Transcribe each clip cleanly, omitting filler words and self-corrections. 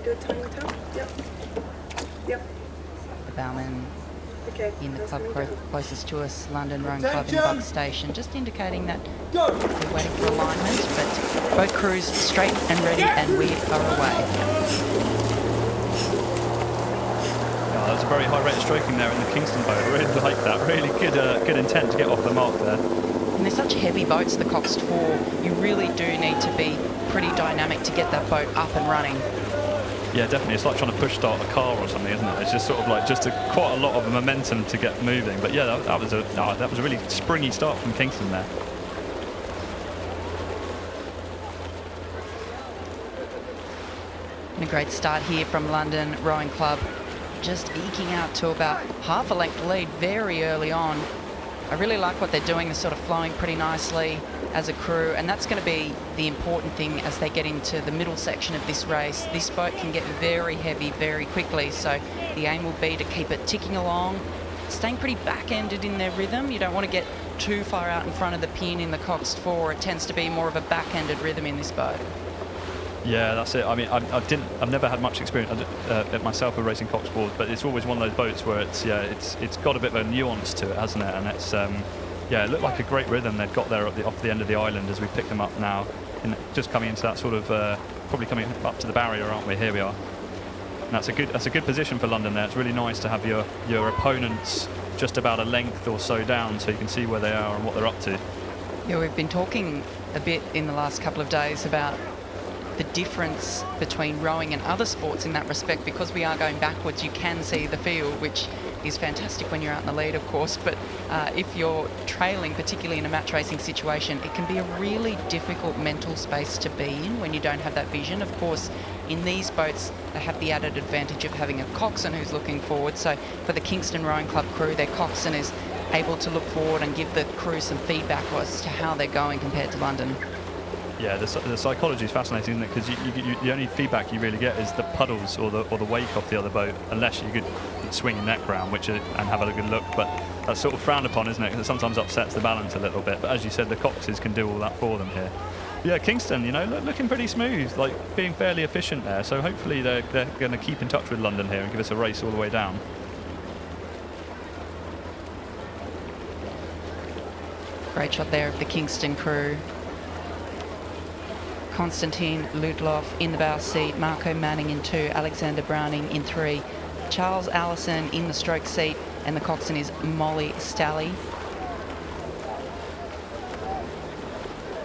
do a tiny tap? Yep. Yep. The bowman Okay. in the Nice club to meet you. closest to us, London Rowing Club in the box station, just indicating that we're waiting for alignment, but both crews straight and ready, and we are away. That was a very high rate of stroking there in the Kingston boat. I really like that. Really good intent to get off the mark there. And they're such heavy boats, the Coxed 4. You really do need to be pretty dynamic to get that boat up and running. Yeah, definitely. It's like trying to push start a car or something, isn't it? It's just sort of like quite a lot of momentum to get moving. But yeah, that was a really springy start from Kingston there. And a great start here from London Rowing Club, just eking out to about half a length lead very early on. I really like what they're doing. They're sort of flowing pretty nicely as a crew, and that's going to be the important thing as they get into the middle section of this race. This boat can get very heavy very quickly, so the aim will be to keep it ticking along, staying pretty back-ended in their rhythm. You don't want to get too far out in front of the pin in the Coxed 4. It tends to be more of a back-ended rhythm in this boat. Yeah, that's it. I mean, I've never had much experience myself with racing Coxed 4s, but it's always one of those boats where it's got a bit of a nuance to it, hasn't it? And it's it looked like a great rhythm they'd got there off the end of the island as we pick them up now, just coming into that sort of probably coming up to the barrier, aren't we? Here we are. And that's a good position for London there. It's really nice to have your opponents just about a length or so down, so you can see where they are and what they're up to. Yeah, we've been talking a bit in the last couple of days about the difference between rowing and other sports in that respect. Because we are going backwards, you can see the field, which is fantastic when you're out in the lead, of course, but if you're trailing, particularly in a match racing situation, it can be a really difficult mental space to be in when you don't have that vision. Of course, in these boats, they have the added advantage of having a coxswain who's looking forward. So for the Kingston Rowing Club crew, their coxswain is able to look forward and give the crew some feedback as to how they're going compared to London. Yeah, the psychology is fascinating, isn't it? Because the only feedback you really get is the puddles or the wake off the other boat, unless you could swing your neck round and have a good look. But that's sort of frowned upon, isn't it? Because it sometimes upsets the balance a little bit. But as you said, the coxes can do all that for them here. But yeah, Kingston, looking pretty smooth, like being fairly efficient there. So hopefully they're going to keep in touch with London here and give us a race all the way down. Great shot there of the Kingston crew. Konstantin Ludloff in the bow seat, Marco Manning in 2, Alexander Browning in 3, Charles Allison in the stroke seat, and the coxswain is Molly Stally.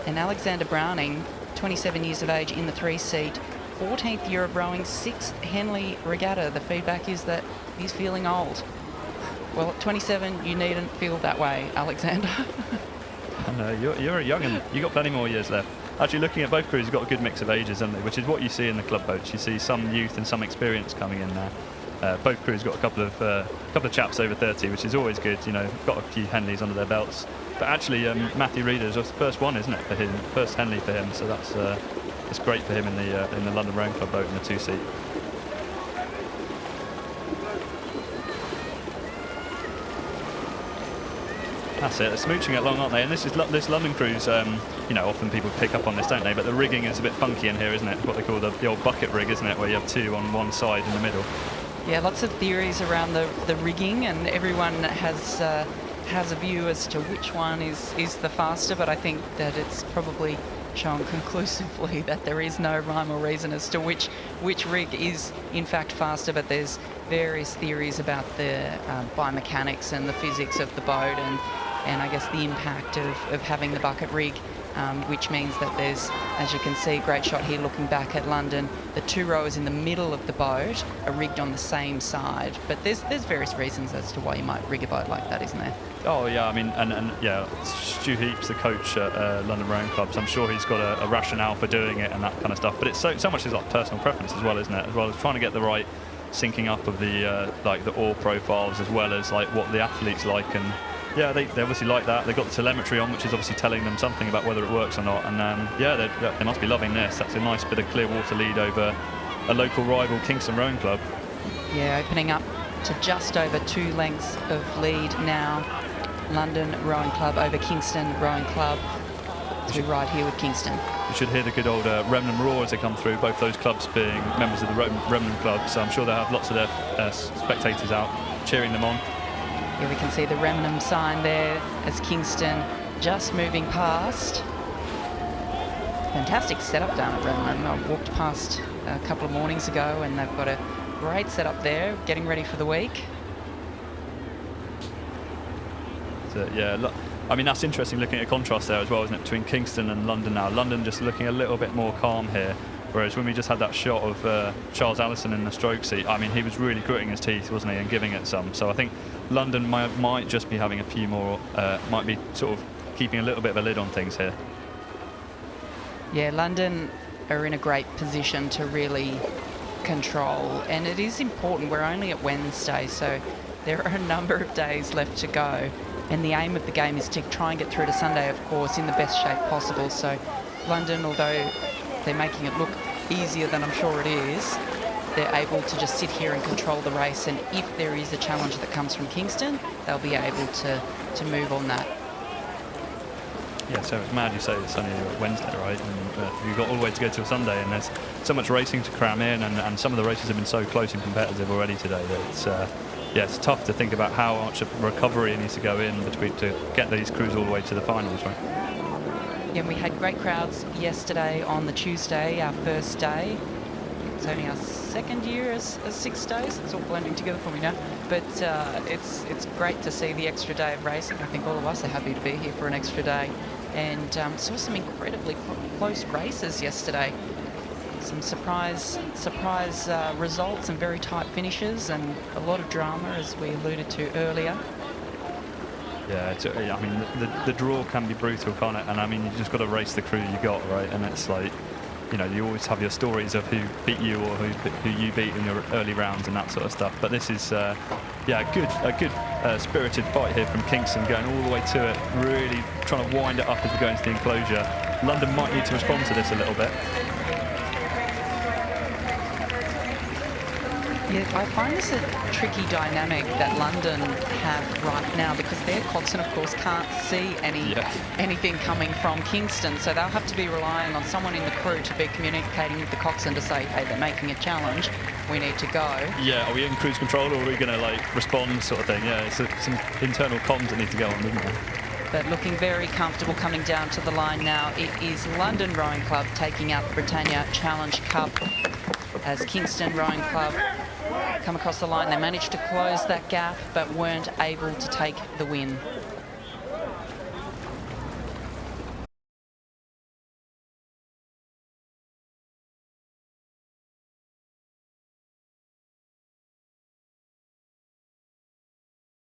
And Alexander Browning, 27 years of age, in the 3 seat, 14th year of rowing, 6th Henley Regatta. The feedback is that he's feeling old. Well, at 27, you needn't feel that way, Alexander. No, you're a young'un. You've got plenty more years left. Actually, looking at both crews, you've got a good mix of ages, haven't they? Which is what you see in the club boats. You see some youth and some experience coming in there. Both crews got a couple of chaps over 30, which is always good. Got a few Henleys under their belts. But actually, Matthew Reeder's the first one, isn't it, for him? First Henley for him. So that's great for him in the London Rowing Club boat in the 2-seat. That's it. They're smooching it along, aren't they? And this London cruise, often people pick up on this, don't they? But the rigging is a bit funky in here, isn't it? What they call the old bucket rig, isn't it? Where you have 2 on one side in the middle. Yeah, lots of theories around the rigging, and everyone has a view as to which one is the faster. But I think that it's probably shown conclusively that there is no rhyme or reason as to which rig is in fact faster. But there's various theories about the biomechanics and the physics of the boat, and I guess the impact of having the bucket rig, which means that there's, as you can see, great shot here looking back at London, the 2 rowers in the middle of the boat are rigged on the same side. But there's various reasons as to why you might rig a boat like that, isn't there? Oh yeah, I mean, and yeah, Stu Heaps, the coach at London Rowing Clubs, I'm sure he's got a rationale for doing it and that kind of stuff. But it's so much is like personal preference as well, isn't it? As well as trying to get the right syncing up of the oar profiles, as well as like what the athletes like. And yeah, they obviously like that. They've got the telemetry on, which is obviously telling them something about whether it works or not. And yeah, they must be loving this. That's a nice bit of clear water lead over a local rival, Kingston Rowing Club. Yeah, opening up to just over 2 lengths of lead now. London Rowing Club over Kingston Rowing Club. As we ride here with Kingston. You You should hear the good old Remnant roar as they come through, both those clubs being members of the Remnant Club, so I'm sure they'll have lots of their spectators out cheering them on. Yeah, we can see the Remnant sign there as Kingston just moving past. Fantastic setup down at Remnant. I walked past a couple of mornings ago and they've got a great setup there, getting ready for the week. So, yeah, look, I mean, that's interesting looking at a contrast there as well, isn't it, between Kingston and London now. London just looking a little bit more calm here, whereas when we just had that shot of Charles Allison in the stroke seat, I mean, he was really gritting his teeth, wasn't he, and giving it some. So I think London might just be having a few more, might be sort of keeping a little bit of a lid on things here. Yeah, London are in a great position to really control, and it is important. We're only at Wednesday, so there are a number of days left to go. And the aim of the game is to try and get through to Sunday, of course, in the best shape possible. So London, although they're making it look easier than I'm sure it is, they're able to just sit here and control the race. And if there is a challenge that comes from Kingston, they'll be able to move on that. Yeah, so it's mad you say it's only Wednesday, right? And you've got all the way to go till Sunday, and there's so much racing to cram in, and some of the races have been so close and competitive already today that it's yeah, it's tough to think about how much recovery needs to go in between to get these crews all the way to the finals, right? Yeah, we had great crowds yesterday on the Tuesday, our first day. It's only our second year as 6 days. It's all blending together for me now. But it's great to see the extra day of racing. I think all of us are happy to be here for an extra day. And saw some incredibly close races yesterday. Some surprise results and very tight finishes, and a lot of drama, as we alluded to earlier. Yeah, I mean, the draw can be brutal, can't it? And I mean, you just got to race the crew you got, right? And it's like, you know, you always have your stories of who beat you or who you beat in your early rounds and that sort of stuff. But this is, yeah, a good spirited fight here from Kingston, going all the way to it, really trying to wind it up as we go into the enclosure. London might need to respond to this a little bit. Yeah, I find this a tricky dynamic that London have right now, because their coxswain, of course, can't see anything coming from Kingston, so they'll have to be relying on someone in the crew to be communicating with the coxswain to say, hey, they're making a challenge, we need to go. Yeah, are we in cruise control, or are we going to like respond, sort of thing? Yeah, it's some internal comms that need to go on, isn't there? But looking very comfortable coming down to the line now. It is London Rowing Club taking out the Britannia Challenge Cup, as Kingston Rowing Club come across the line. They managed to close that gap but weren't able to take the win.